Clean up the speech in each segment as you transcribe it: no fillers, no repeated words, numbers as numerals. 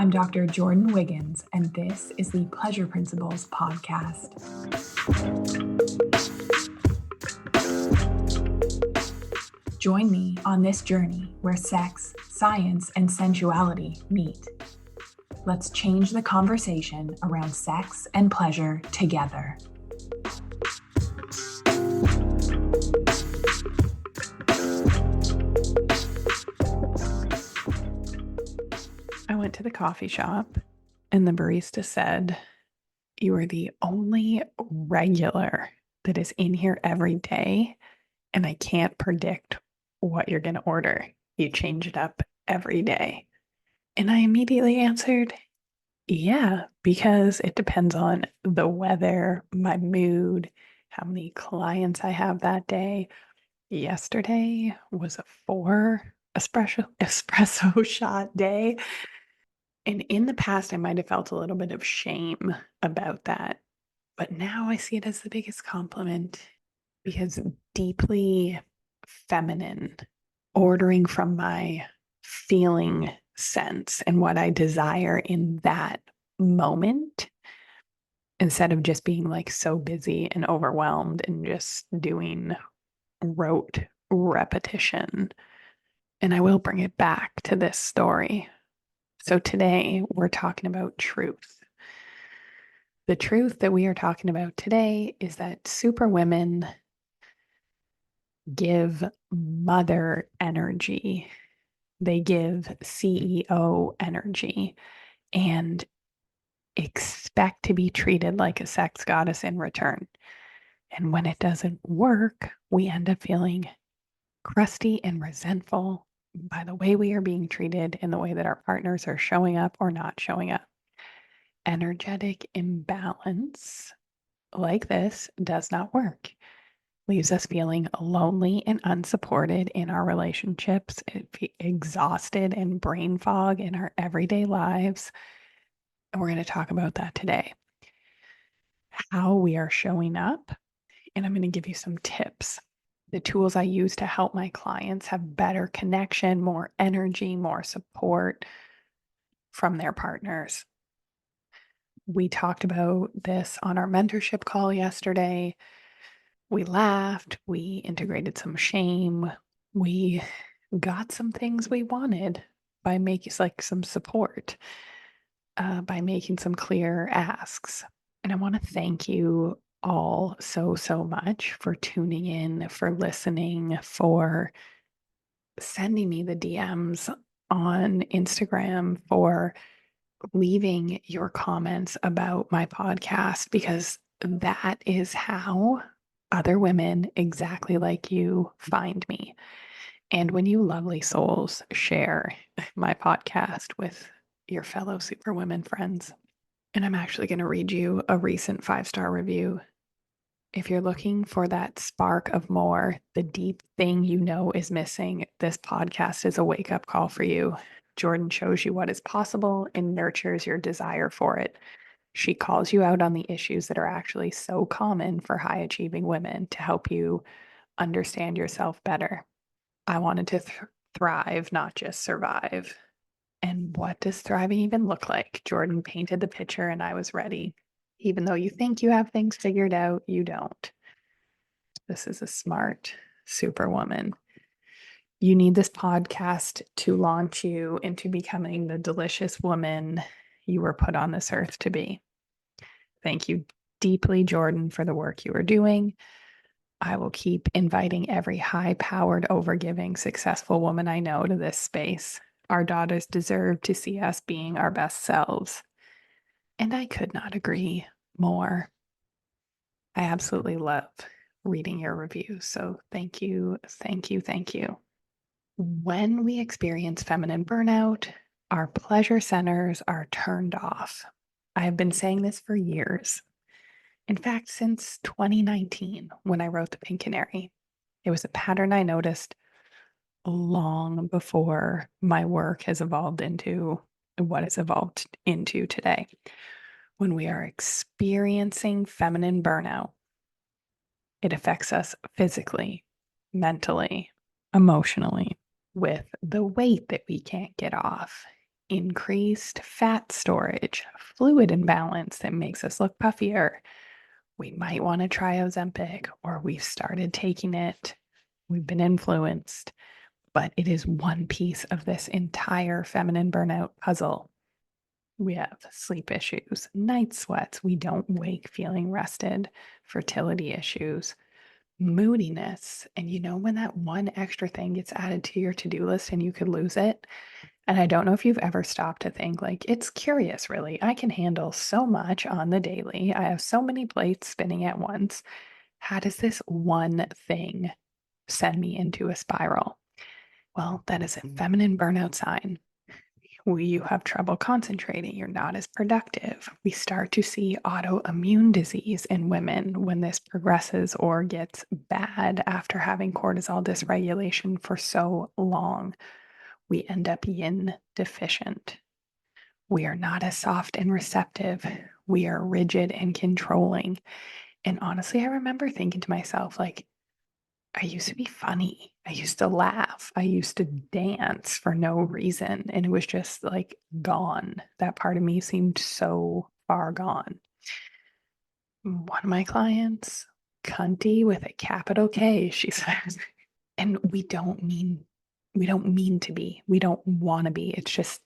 I'm Dr. Jordin Wiggins, and this is the Pleasure Principles podcast. Join me on this journey where sex, science, and sensuality meet. Let's change the conversation around sex and pleasure together. I went to the coffee shop and the barista said, "You are the only regular that is in here every day, and I can't predict what you're going to order. You change it up every day." And I immediately answered, "Yeah, because it depends on the weather, my mood, how many clients I have that day. Yesterday was a 4 espresso shot day. And in the past, I might have felt a little bit of shame about that. But now I see it as the biggest compliment because deeply feminine, ordering from my feeling sense and what I desire in that moment, instead of just being like so busy and overwhelmed and just doing rote repetition. And I will bring it back to this story. So today we're talking about truth. The truth that we are talking about today is that superwomen give mother energy. They give CEO energy and expect to be treated like a sex goddess in return. And when it doesn't work, we end up feeling crusty and resentful by the way we are being treated and the way that our partners are showing up or not showing up. Energetic imbalance like this does not work. Leaves us feeling lonely and unsupported in our relationships, exhausted and brain fog in our everyday lives. And we're going to talk about that today. How we are showing up. And I'm going to give you some tips. The tools I use to help my clients have better connection, more energy, more support from their partners. We talked about this on our mentorship call yesterday. We laughed, we integrated some shame, we got some things we wanted by making like some support, by making some clear asks. And I want to thank you all so much for tuning in, for listening, for sending me the DMs on Instagram, for leaving your comments about my podcast, because that is how other women exactly like you find me. And when you lovely souls share my podcast with your fellow superwomen friends. And I'm actually going to read you a recent 5-star review. If you're looking for that spark of more, the deep thing you know is missing, this podcast is a wake-up call for you. Jordin shows you what is possible and nurtures your desire for it. She calls you out on the issues that are actually so common for high-achieving women to help you understand yourself better. I wanted to thrive, not just survive. And what does thriving even look like? Jordin painted the picture and I was ready. Even though you think you have things figured out, you don't. This is a smart superwoman. You need this podcast to launch you into becoming the delicious woman you were put on this earth to be. Thank you deeply, Jordin, for the work you are doing. I will keep inviting every high-powered, overgiving, successful woman I know to this space. Our daughters deserve to see us being our best selves. And I could not agree more. I absolutely love reading your reviews. So thank you. When we experience feminine burnout, our pleasure centers are turned off. I have been saying this for years. In fact, since 2019, when I wrote The Pink Canary, it was a pattern I noticed long before my work has evolved into what it's evolved into today. When we are experiencing feminine burnout, it affects us physically, mentally, emotionally, with the weight that we can't get off increased fat storage, fluid imbalance that makes us look puffier. We might want to try Ozempic, or we've started taking it. We've been influenced, but it is one piece of this entire feminine burnout puzzle. We have sleep issues, night sweats. We don't wake feeling rested, fertility issues, moodiness. And when that one extra thing gets added to your to-do list and you could lose it. And I don't know if you've ever stopped to think, like, it's curious, really. I can handle so much on the daily. I have so many plates spinning at once. How does this one thing send me into a spiral? Well, that is a feminine burnout sign. You have trouble concentrating, you're not as productive. We start to see autoimmune disease in women when this progresses or gets bad after having cortisol dysregulation for so long. We end up yin deficient. We are not as soft and receptive. We are rigid and controlling. And honestly, I remember thinking to myself, like, I used to be funny. I used to laugh. I used to dance for no reason. And it was just like gone. That part of me seemed so far gone. One of my clients, cunty with a capital K, she says. And we don't mean to be. We don't want to be. It's just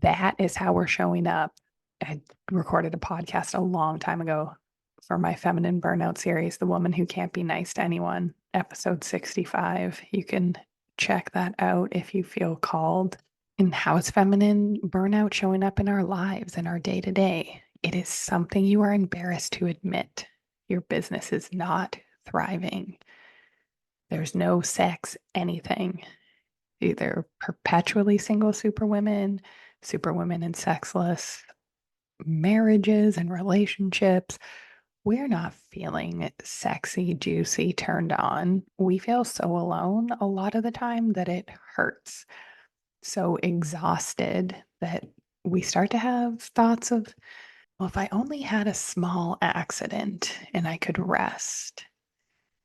that is how we're showing up. I recorded a podcast a long time ago for my feminine burnout series, The Woman Who Can't Be Nice to Anyone, episode 65. You can check that out if you feel called. And how is feminine burnout showing up in our lives and our day to day? It is something you are embarrassed to admit. Your business is not thriving. There's no sex, anything. Either perpetually single superwomen, superwomen and sexless marriages and relationships. We're not feeling sexy, juicy, turned on. We feel so alone a lot of the time that it hurts. So exhausted that we start to have thoughts of, well, if I only had a small accident and I could rest.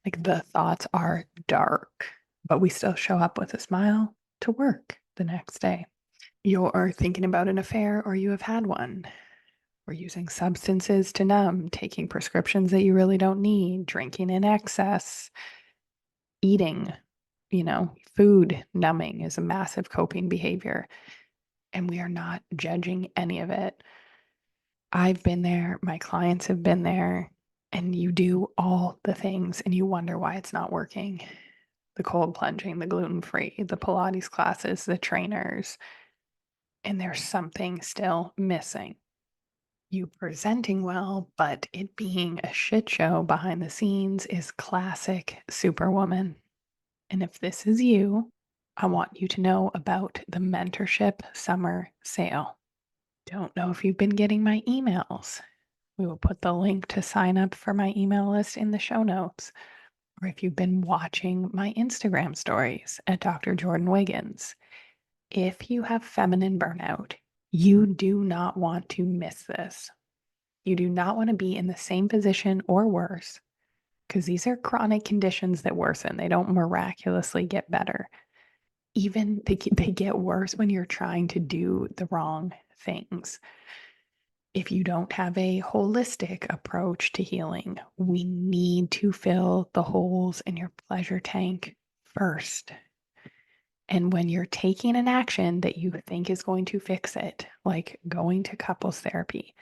Like the thoughts are dark, but we still show up with a smile to work the next day. You're thinking about an affair or you have had one. Or using substances to numb, taking prescriptions that you really don't need, drinking in excess, eating, food numbing is a massive coping behavior. And we are not judging any of it. I've been there, my clients have been there, and you do all the things and you wonder why it's not working. The cold plunging, the gluten-free, the Pilates classes, the trainers, and there's something still missing. You presenting well, but it being a shit show behind the scenes is classic Superwoman. And if this is you, I want you to know about the mentorship summer sale. Don't know if you've been getting my emails. We will put the link to sign up for my email list in the show notes. Or if you've been watching my Instagram stories at Dr. Jordin Wiggins. If you have feminine burnout, you do not want to miss this. You do not want to be in the same position or worse, because these are chronic conditions that worsen. They don't miraculously get better. Even they get worse when you're trying to do the wrong things. If you don't have a holistic approach to healing, we need to fill the holes in your pleasure tank first. And when you're taking an action that you think is going to fix it, like going to couples therapy,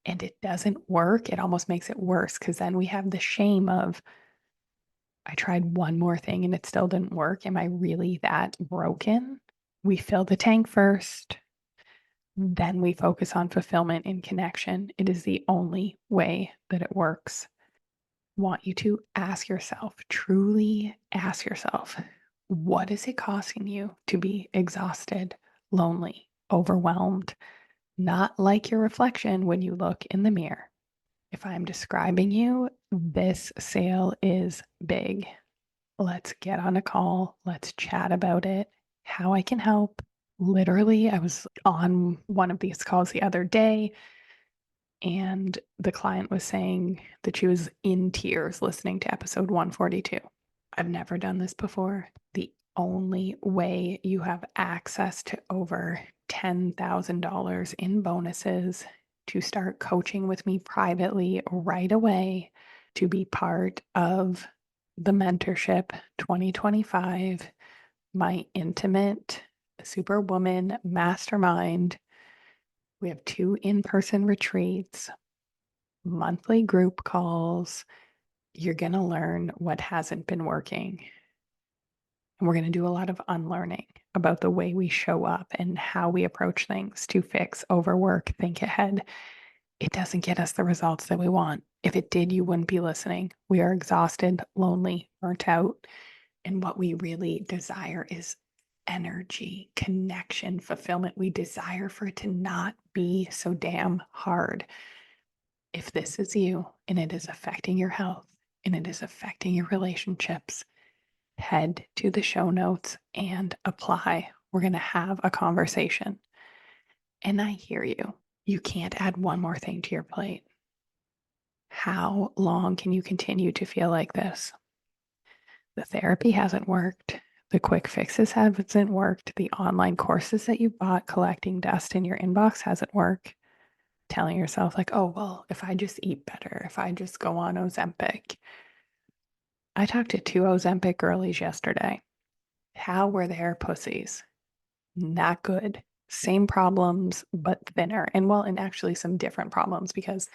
and it doesn't work, it almost makes it worse because then we have the shame of, I tried one more thing and it still didn't work. Am I really that broken? We fill the tank first, then we focus on fulfillment and connection. It is the only way that it works. Want you to ask yourself, truly ask yourself, what is it costing you to be exhausted, lonely, overwhelmed, not like your reflection when you look in the mirror? If I'm describing you, this sale is big. Let's get on a call. Let's chat about it, how I can help. Literally, I was on one of these calls the other day, and the client was saying that she was in tears listening to episode 142. I've never done this before. The only way you have access to over $10,000 in bonuses to start coaching with me privately right away to be part of the mentorship 2025, my intimate Superwoman mastermind. We have 2 in-person retreats, monthly group calls. You're going to learn what hasn't been working. And we're going to do a lot of unlearning about the way we show up and how we approach things to fix, overwork, think ahead. It doesn't get us the results that we want. If it did, you wouldn't be listening. We are exhausted, lonely, burnt out. And what we really desire is energy, connection, fulfillment. We desire for it to not be so damn hard. If this is you and it is affecting your health and it is affecting your relationships, head to the show notes and apply. We're going to have a conversation. And I hear you. You can't add one more thing to your plate. How long can you continue to feel like this? The therapy hasn't worked. The quick fixes haven't worked. The online courses that you bought collecting dust in your inbox hasn't worked. Telling yourself, like, oh, well, if I just eat better, if I just go on Ozempic. I talked to 2 Ozempic girlies yesterday. How were their pussies? Not good. Same problems, but thinner. And well, and actually some different problems because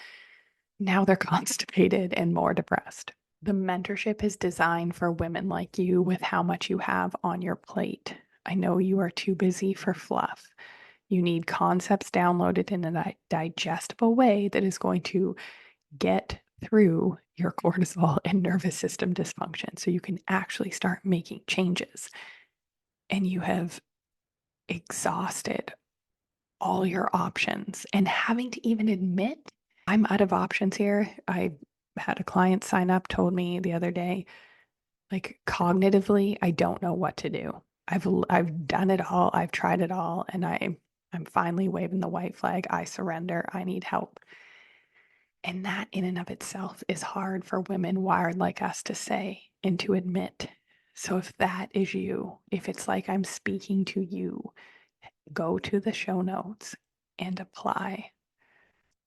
now they're constipated and more depressed. The mentorship is designed for women like you with how much you have on your plate. I know you are too busy for fluff. You need concepts downloaded in a digestible way that is going to get through your cortisol and nervous system dysfunction so you can actually start making changes. And you have exhausted all your options and having to even admit, I'm out of options here. I had a client sign up, told me the other day, like cognitively, I don't know what to do. I've done it all. I've tried it all, and I'm finally waving the white flag. I surrender. I need help. And that in and of itself is hard for women wired like us to say and to admit. So if that is you, if it's like I'm speaking to you, go to the show notes and apply.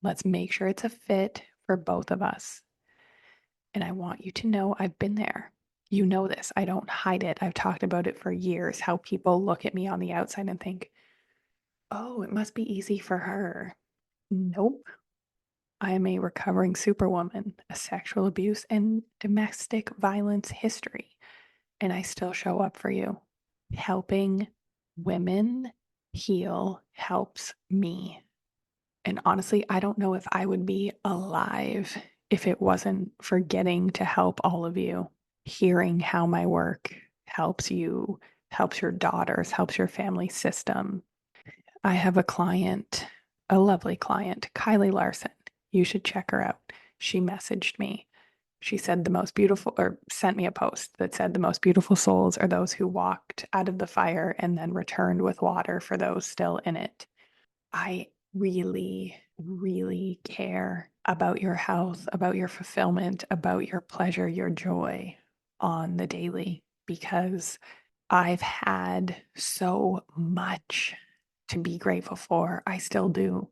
Let's make sure it's a fit for both of us. And I want you to know I've been there. You know this. I don't hide it. I've talked about it for years, how people look at me on the outside and think, oh, it must be easy for her. Nope. I am a recovering superwoman, a sexual abuse and domestic violence history, and I still show up for you. Helping women heal helps me. And honestly, I don't know if I would be alive if it wasn't for getting to help all of you, hearing how my work helps you, helps your daughters, helps your family system. I have a client, a lovely client, Kylie Larson. You should check her out. She messaged me. She said the most beautiful, or sent me a post that said the most beautiful souls are those who walked out of the fire and then returned with water for those still in it. I really, really care about your health, about your fulfillment, about your pleasure, your joy on the daily because I've had so much to be grateful for. I still do.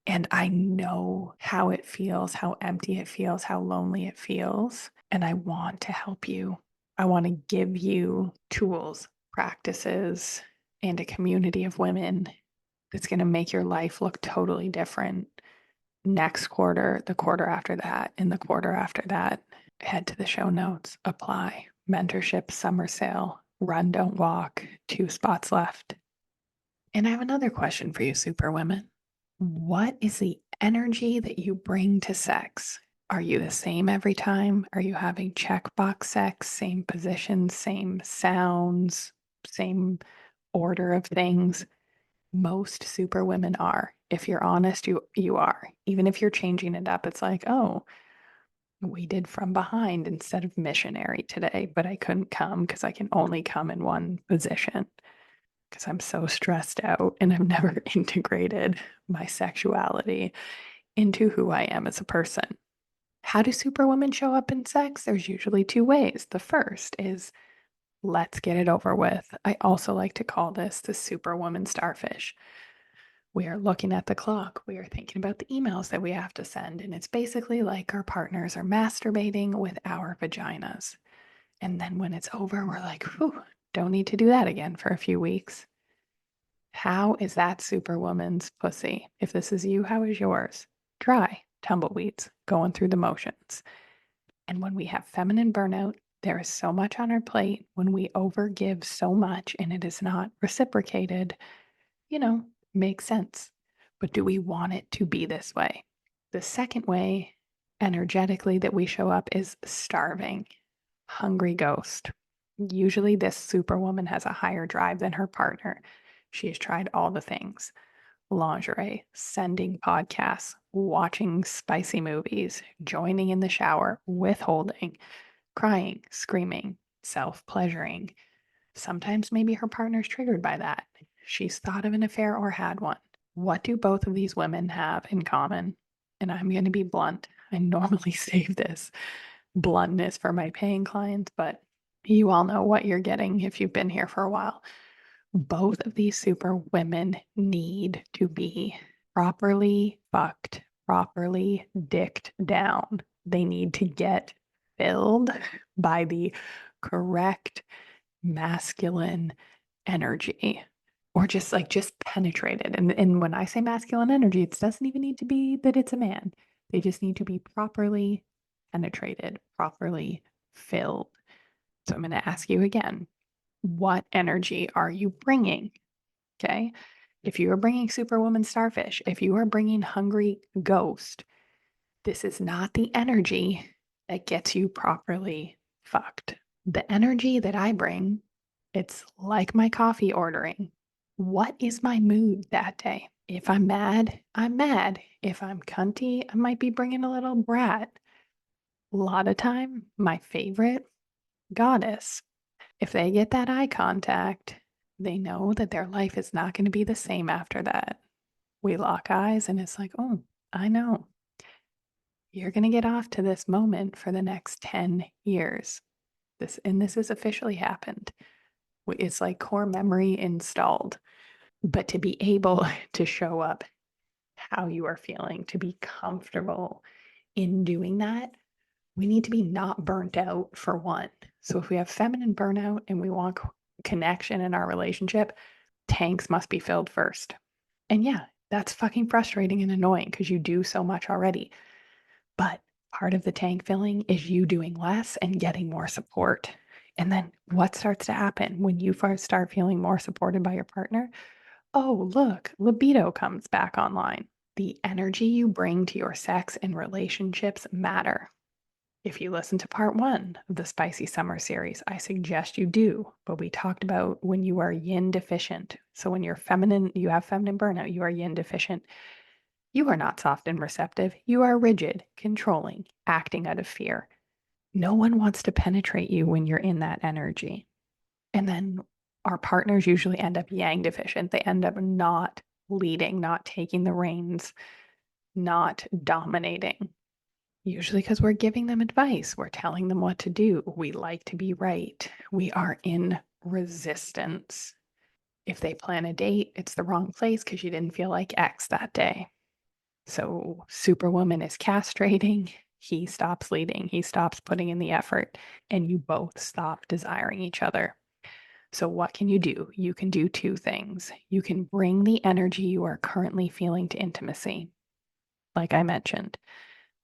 And I know how it feels, how empty it feels, how lonely it feels. And I want to help you. I want to give you tools, practices, and a community of women that's going to make your life look totally different next quarter, the quarter after that, and the quarter after that. Head to the show notes, apply. Mentorship summer sale, run, don't walk, 2 spots left. And I have another question for you, Superwomen. What is the energy that you bring to sex? Are you the same every time? Are you having checkbox sex, same positions, same sounds, same order of things? Most superwomen are. If you're honest, you are. Even if you're changing it up, it's like, oh, we did from behind instead of missionary today, but I couldn't come because I can only come in one position because I'm so stressed out and I've never integrated my sexuality into who I am as a person. How do superwomen show up in sex? There's usually 2 ways. The first is Let's get it over with. I also like to call this the superwoman starfish. We are looking at the clock. We are thinking about the emails that we have to send. And it's basically like our partners are masturbating with our vaginas. And then when it's over, we're like, whew, don't need to do that again for a few weeks. How is that superwoman's pussy? If this is you, how is yours? Dry, tumbleweeds, going through the motions. And when we have feminine burnout, there is so much on our plate. When we overgive so much and it is not reciprocated, you know, makes sense. But do we want it to be this way? The second way, energetically, that we show up is starving, hungry ghost. Usually, this superwoman has a higher drive than her partner. She has tried all the things: lingerie, sending podcasts, watching spicy movies, joining in the shower, withholding, crying, screaming, self pleasuring. Sometimes maybe her partner's triggered by that. She's thought of an affair or had one. What do both of these women have in common? And I'm going to be blunt. I normally save this bluntness for my paying clients, but you all know what you're getting if you've been here for a while. Both of these super women need to be properly fucked, properly dicked down. They need to get filled by the correct masculine energy, or just penetrated. And when I say masculine energy, it doesn't even need to be that it's a man. They just need to be properly penetrated, properly filled. So I'm going to ask you again, what energy are you bringing? Okay. If you are bringing superwoman starfish, if you are bringing hungry ghost, this is not the energy that gets you properly fucked. The energy that I bring, it's like my coffee ordering. What is my mood that day? If I'm mad, I'm mad. If I'm cunty, I might be bringing a little brat. A lot of time, my favorite, goddess. If they get that eye contact, they know that their life is not going to be the same after that. We lock eyes and it's like, oh, I know. You're going to get off to this moment for the next 10 years. This has officially happened. It's like core memory installed. But to be able to show up how you are feeling, to be comfortable in doing that, we need to be not burnt out for one. So if we have feminine burnout and we want connection in our relationship, tanks must be filled first. And yeah, that's fucking frustrating and annoying because you do so much already. But part of the tank filling is you doing less and getting more support. And then what starts to happen when you first start feeling more supported by your partner? Oh, look, libido comes back online. The energy you bring to your sex and relationships matter. If you listen to part one of the Spicy Summer series, I suggest you do. But we talked about when you are yin deficient. So when you're feminine, you have feminine burnout, you are yin deficient. You are not soft and receptive. You are rigid, controlling, acting out of fear. No one wants to penetrate you when you're in that energy. And then our partners usually end up yang deficient. They end up not leading, not taking the reins, not dominating. Usually because we're giving them advice, we're telling them what to do. We like to be right. We are in resistance. If they plan a date, it's the wrong place because you didn't feel like X that day. So Superwoman is castrating. He stops leading. He stops putting in the effort, and you both stop desiring each other. So, what can you do? You can do two things. You can bring the energy you are currently feeling to intimacy. Like I mentioned,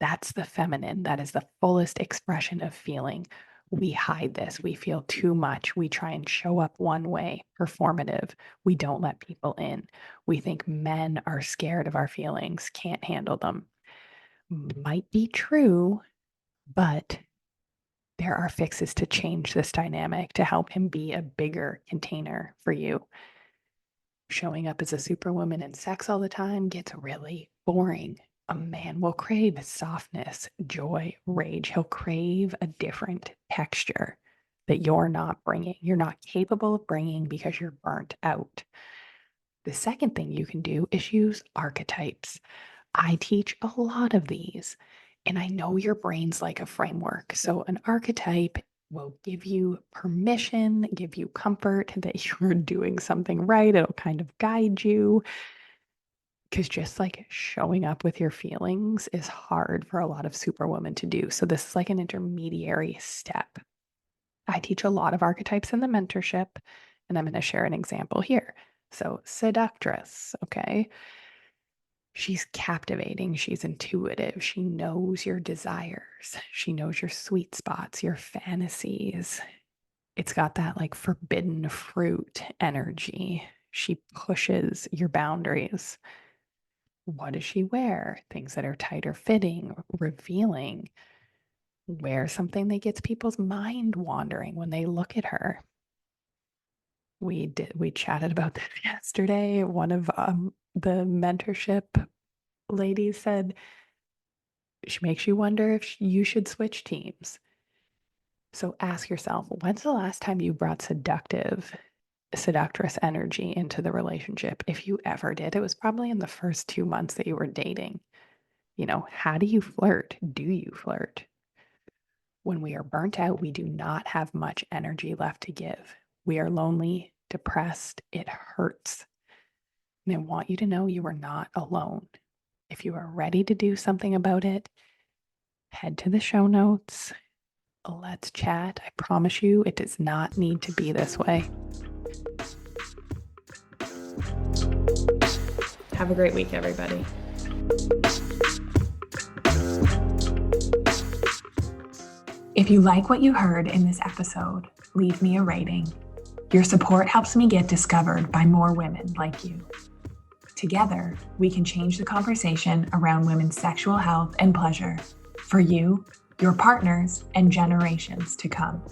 that's the feminine. That is the fullest expression of feeling. We hide this. We feel too much. We try and show up one way, performative. We don't let people in. We think men are scared of our feelings, can't handle them. Might be true, but there are fixes to change this dynamic to help him be a bigger container for you. Showing up as a superwoman in sex all the time gets really boring. A man will crave softness, joy, rage. He'll crave a different texture that you're not bringing. You're not capable of bringing because you're burnt out. The second thing you can do is use archetypes. I teach a lot of these, and I know your brain's like a framework. So, an archetype will give you permission, give you comfort that you're doing something right. It'll kind of guide you. Because just like showing up with your feelings is hard for a lot of superwomen to do. So, this is like an intermediary step. I teach a lot of archetypes in the mentorship, and I'm going to share an example here. So, seductress, okay? She's captivating. She's intuitive. She knows your desires. She knows your sweet spots, your fantasies. It's got that like forbidden fruit energy. She pushes your boundaries. What does she wear? Things that are tighter fitting, revealing. Wear something that gets people's mind wandering when they look at her. We chatted about this yesterday. One of the mentorship ladies said she makes you wonder if you should switch teams. So ask yourself, when's the last time you brought seductress energy into the relationship? If you ever did, it was probably in the first 2 months that you were dating. How do you flirt? Do you flirt? When we are burnt out, we do not have much energy left to give. We are lonely, depressed. It hurts. And I want you to know you are not alone. If you are ready to do something about it, head to the show notes. Let's chat. I promise you, it does not need to be this way. Have a great week, everybody. If you like what you heard in this episode, leave me a rating. Your support helps me get discovered by more women like you. Together, we can change the conversation around women's sexual health and pleasure for you, your partners, and generations to come.